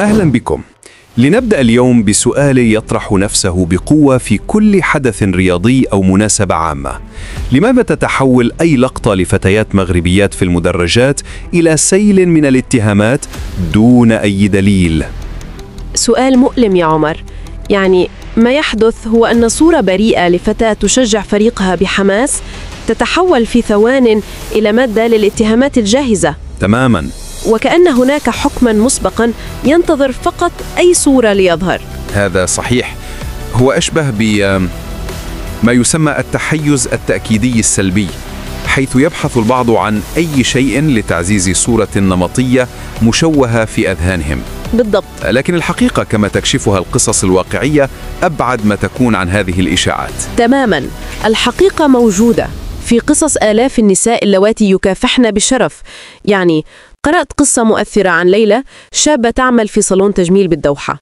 أهلا بكم. لنبدأ اليوم بسؤال يطرح نفسه بقوة في كل حدث رياضي أو مناسبة عامة. لماذا تتحول أي لقطة لفتيات مغربيات في المدرجات إلى سيل من الاتهامات دون أي دليل؟ سؤال مؤلم يا عمر. يعني ما يحدث هو أن صورة بريئة لفتاة تشجع فريقها بحماس تتحول في ثوان إلى مادة للاتهامات الجاهزة تماماً. وكأن هناك حكماً مسبقاً ينتظر فقط أي صورة ليظهر. هذا صحيح. هو أشبه بما يسمى التحيز التأكيدي السلبي، حيث يبحث البعض عن أي شيء لتعزيز صورة نمطية مشوهة في أذهانهم. بالضبط. لكن الحقيقة كما تكشفها القصص الواقعية أبعد ما تكون عن هذه الإشاعات. تماماً. الحقيقة موجودة في قصص آلاف النساء اللواتي يكافحن بشرف. يعني قرأت قصة مؤثرة عن ليلى، شابة تعمل في صالون تجميل بالدوحة.